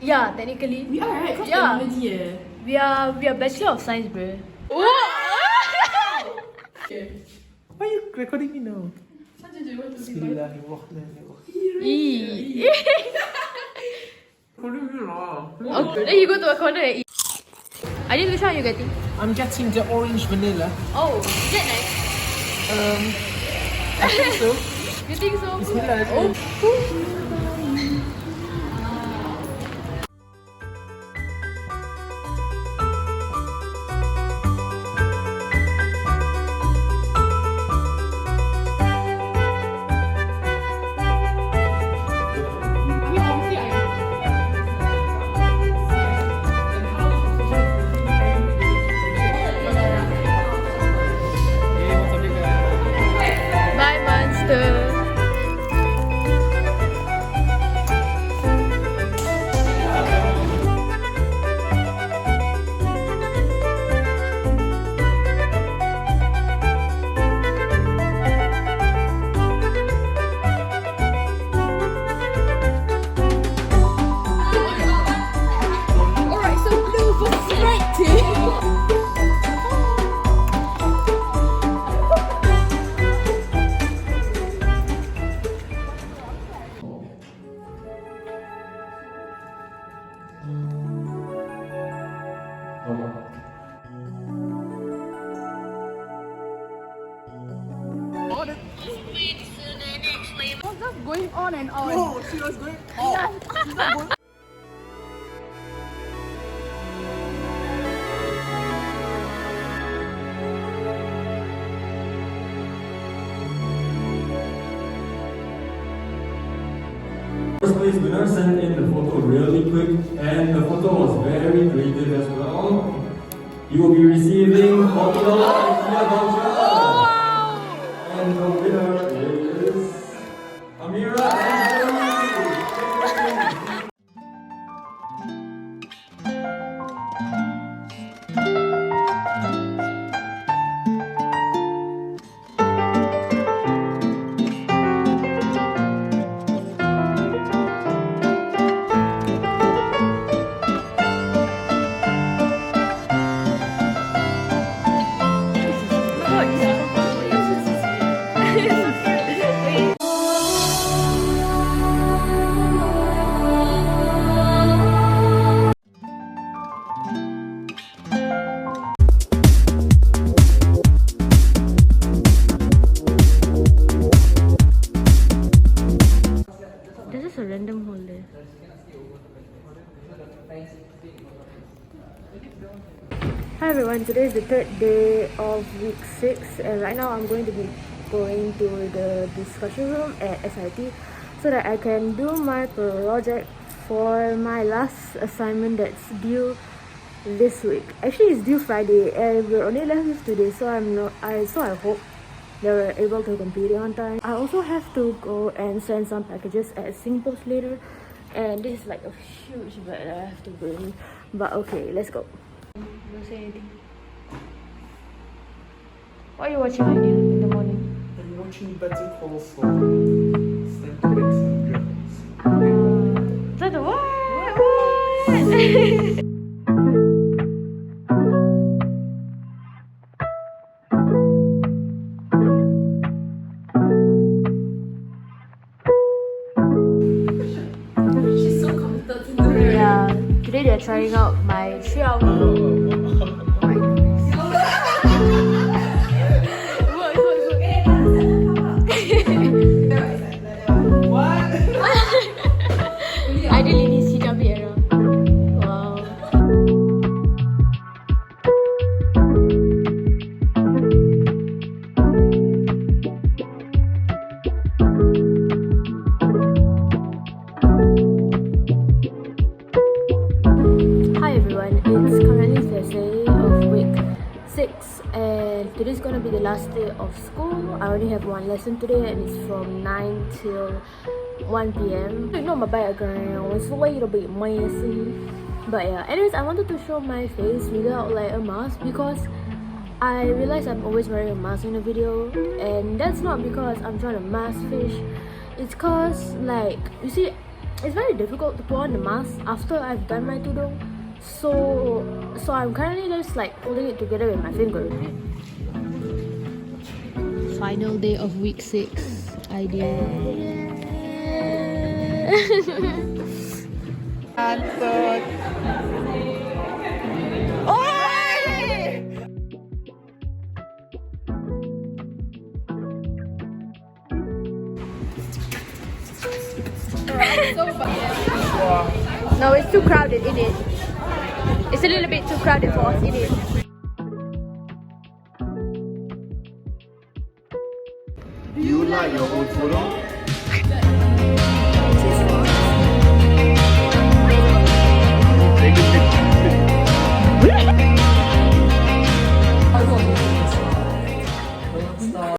Yeah, technically. We are, right? Cause Yeah. technology, We are Bachelor of Science, bro. Okay. Why are you recording me now? Eee. Okay, then you go to a corner and eat. I didn't which one are you getting? I'm getting the orange vanilla. Oh, is that nice? I think so. You think so? Bismillah. Oh. Bye, monster. Alright, so blue versus red team. What's just going on and on? Oh, she was going off. She's not going. First place winner sent in the photo really quick, and the photo was very creative as well. You will be receiving $40 IKEA voucher. And the winner is Amira and Joey. This is a random hole there. Hi everyone, today is the third day of week 6 and right now I'm going to be going to the discussion room at SIT so that I can do my project for my last assignment that's due this week. Actually it's due Friday and we're only left with today, so I hope they were able to complete it on time. I also have to go and send some packages at SingPost later, and this is like a huge bag that I have to bring. But okay, let's go. Don't say anything. What are you watching in the morning? I'm watching Better Call Saul. It's time to make some drugs. Is that the what? Yeah, today they're trying out my 3-hour. Ideally, ini CW era. Wow. Hi everyone, it's currently last day of school. I only have one lesson today and it's from 9 till 1 p.m. You know my background, it's a little bit messy. But yeah, anyways, I wanted to show my face without like a mask because I realized I'm always wearing a mask in the video, and that's not because I'm trying to mask fish. It's cause like, you see, it's very difficult to put on the mask after I've done my tudung. So I'm currently just like holding it together with my finger. Final day of week 6. I did. No, it's too crowded in it. It's a little bit too crowded for us in it. Do you like your own photo?